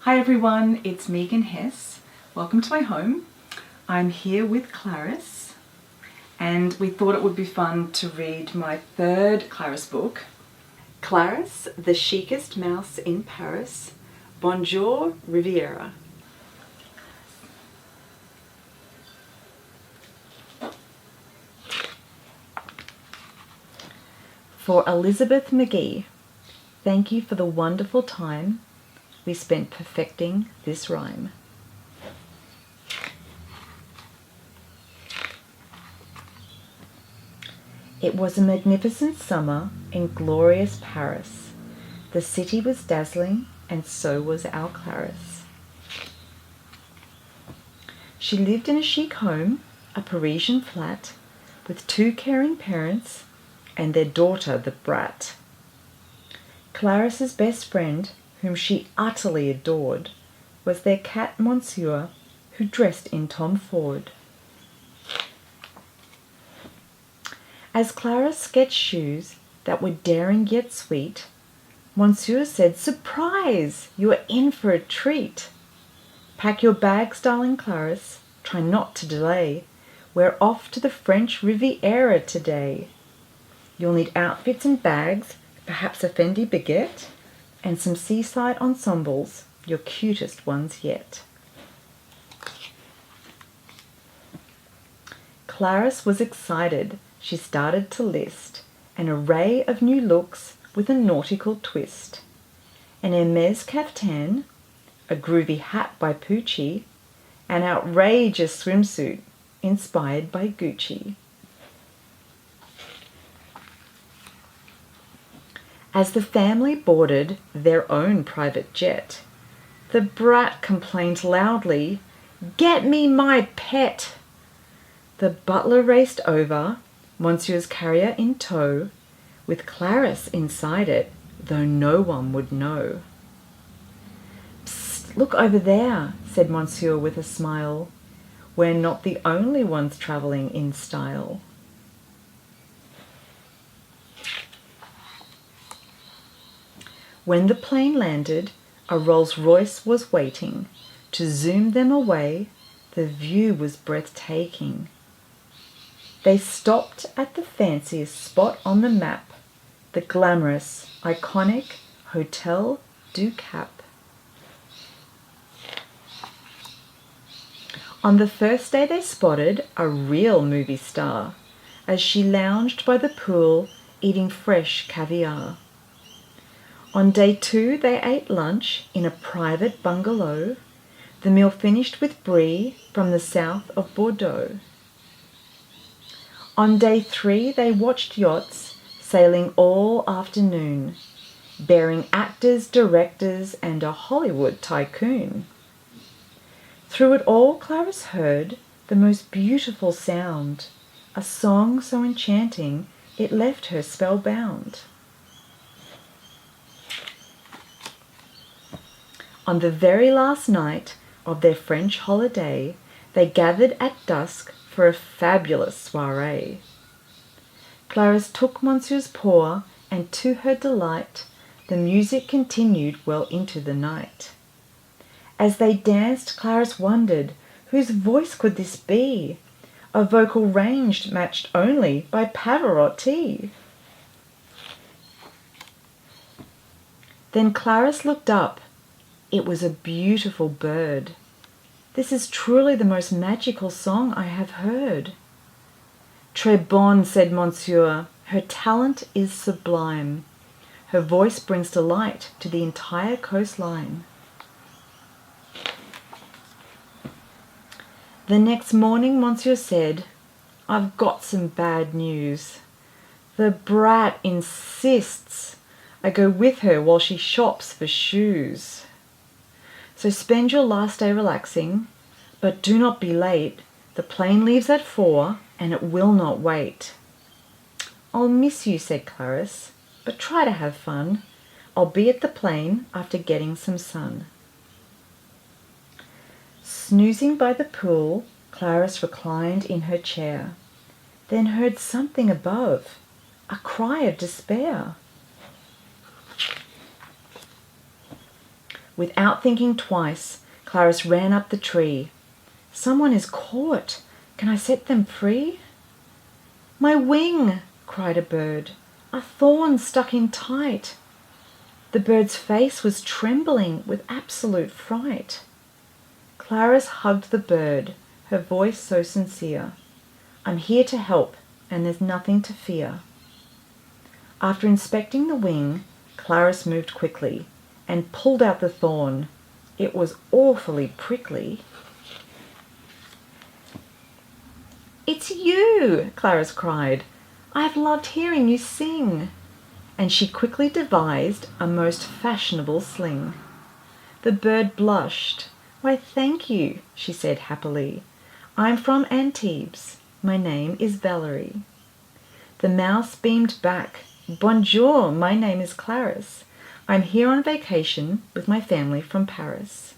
Hi everyone, it's Megan Hess. Welcome to my home. I'm here with Clara'S and we thought it would be fun to read my third Clara'S book, Claris the Chicest Mouse in Paris, Bonjour Riviera. For Elizabeth McGee, thank you for the wonderful time we spent perfecting this rhyme. It was a magnificent summer in glorious Paris. The city was dazzling, and so was our Clara'S. She lived in a chic home, a Parisian flat, with 2 caring parents and their daughter, the brat. Clara's's best friend, whom she utterly adored, was their cat Monsieur, who dressed in Tom Ford. As Clara sketched shoes that were daring yet sweet, Monsieur said, "Surprise! You are in for a treat. Pack your bags, darling Clara'S, try not to delay. We're off to the French Riviera today. You'll need outfits and bags, perhaps a Fendi baguette, and some seaside ensembles, your cutest ones yet." Clara'S was excited. She started to list an array of new looks with a nautical twist. An Hermes caftan, a groovy hat by Pucci, an outrageous swimsuit inspired by Gucci. As the family boarded their own private jet, the brat complained loudly, "Get me my pet!" The butler raced over, Monsieur's carrier in tow, with Clara'S inside it, though no one would know. "Psst, look over there," said Monsieur with a smile. "We're not the only ones travelling in style." When the plane landed, a Rolls-Royce was waiting to zoom them away. The view was breathtaking. They stopped at the fanciest spot on the map, the glamorous, iconic Hotel du Cap. On the first day they spotted a real movie star as she lounged by the pool eating fresh caviar. On day 2 they ate lunch in a private bungalow, the meal finished with brie from the south of Bordeaux. On day 3 they watched yachts sailing all afternoon, bearing actors, directors, and a Hollywood tycoon. Through it all Clara'S heard the most beautiful sound, a song so enchanting it left her spellbound. On the very last night of their French holiday, they gathered at dusk for a fabulous soiree. Clara'S took Monsieur's paw, and to her delight, the music continued well into the night. As they danced, Clara'S wondered, whose voice could this be? A vocal range matched only by Pavarotti. Then Clara'S looked up. It was a beautiful bird. "This is truly the most magical song I have heard." "Très bonne," said Monsieur. "Her talent is sublime. Her voice brings delight to the entire coastline." The next morning Monsieur said, "I've got some bad news. The brat insists I go with her while she shops for shoes. So spend your last day relaxing, but do not be late. The plane leaves at 4 and it will not wait." "I'll miss you," said Clara'S, "but try to have fun. I'll be at the plane after getting some sun." Snoozing by the pool, Clara'S reclined in her chair, then heard something above, a cry of despair. Without thinking twice, Clara'S ran up the tree. "Someone is caught. Can I set them free?" "My wing!" cried a bird. "A thorn stuck in tight." The bird's face was trembling with absolute fright. Clara'S hugged the bird, her voice so sincere. "I'm here to help, and there's nothing to fear." After inspecting the wing, Clara'S moved quickly and pulled out the thorn. It was awfully prickly. "It's you!" Clara'S cried. "I've loved hearing you sing." And she quickly devised a most fashionable sling. The bird blushed. "Why, thank you," she said happily. "I'm from Antibes. My name is Valerie." The mouse beamed back. "Bonjour, my name is Clara'S. I'm here on vacation with my family from Paris.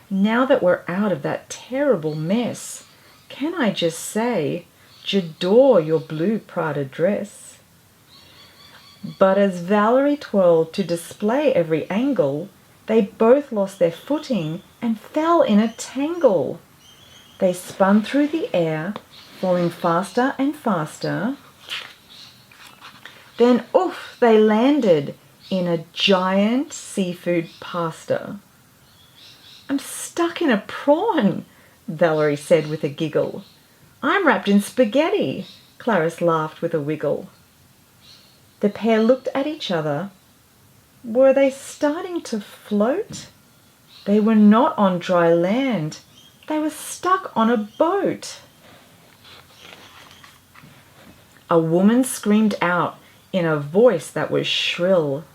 Now that we're out of that terrible mess, can I just say, j'adore your blue Prada dress." But as Valerie twirled to display every angle, they both lost their footing and fell in a tangle. They spun through the air, falling faster and faster. Then, oof, they landed in a giant seafood pasta. "I'm stuck in a prawn," Valerie said with a giggle. "I'm wrapped in spaghetti," Clara'S laughed with a wiggle. The pair looked at each other. Were they starting to float? They were not on dry land. They were stuck on a boat. A woman screamed out in a voice that was shrill,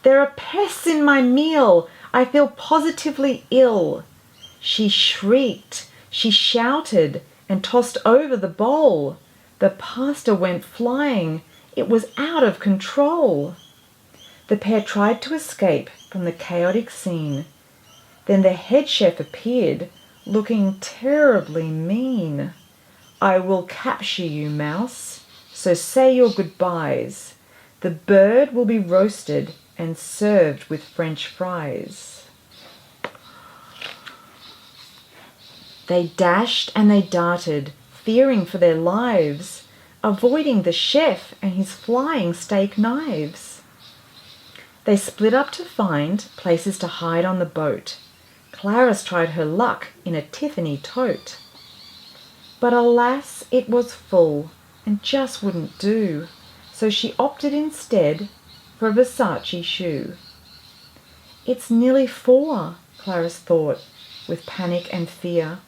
"There are pests in my meal! I feel positively ill!" She shrieked, she shouted, and tossed over the bowl. The pasta went flying. It was out of control. The pair tried to escape from the chaotic scene. Then the head chef appeared, looking terribly mean. "I will capture you, mouse, so say your goodbyes. The bird will be roasted and served with French fries." They dashed and they darted, fearing for their lives, avoiding the chef and his flying steak knives. They split up to find places to hide on the boat. Clara'S tried her luck in a Tiffany tote. But alas, it was full and just wouldn't do, so she opted instead for a Versace shoe. "It's nearly 4, Clara'S thought, with panic and fear.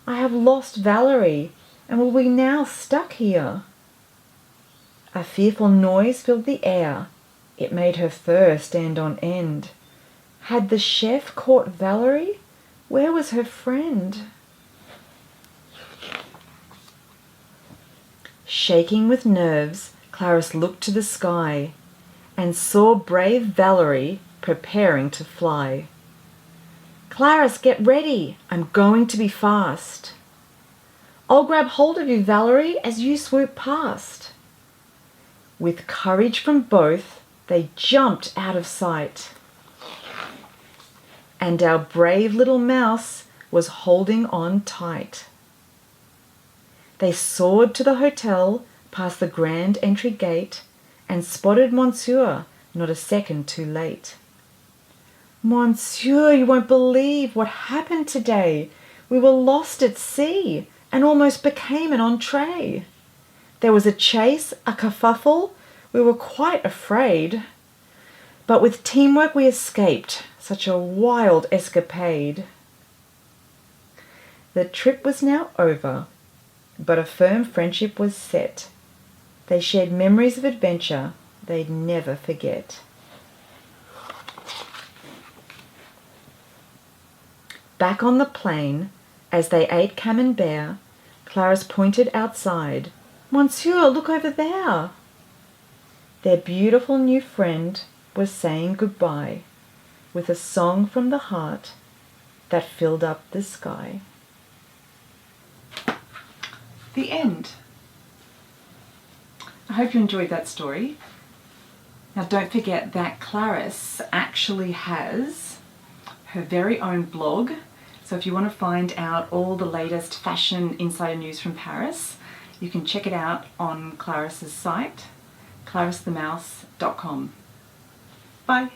"I have lost Valerie, and will be now stuck here." A fearful noise filled the air. It made her fur stand on end. Had the chef caught Valerie? Where was her friend? Shaking with nerves, Clara'S looked to the sky and saw brave Valerie preparing to fly. "Clara'S, get ready! I'm going to be fast. I'll grab hold of you, Valerie, as you swoop past." With courage from both, they jumped out of sight. And our brave little mouse was holding on tight. They soared to the hotel, past the grand entry gate, and spotted Monsieur not a second too late. "Monsieur, you won't believe what happened today. We were lost at sea and almost became an entree. There was a chase, a kerfuffle. We were quite afraid. But with teamwork we escaped such a wild escapade." The trip was now over, but a firm friendship was set. They shared memories of adventure they'd never forget. Back on the plain, as they ate camembert, Clara'S pointed outside. "Monsieur, look over there." Their beautiful new friend was saying goodbye with a song from the heart that filled up the sky. The end. I hope you enjoyed that story. Now don't forget that Clara'S actually has her very own blog. So if you want to find out all the latest fashion insider news from Paris, you can check it out on Clara'S site, claristhemouse.com. Bye.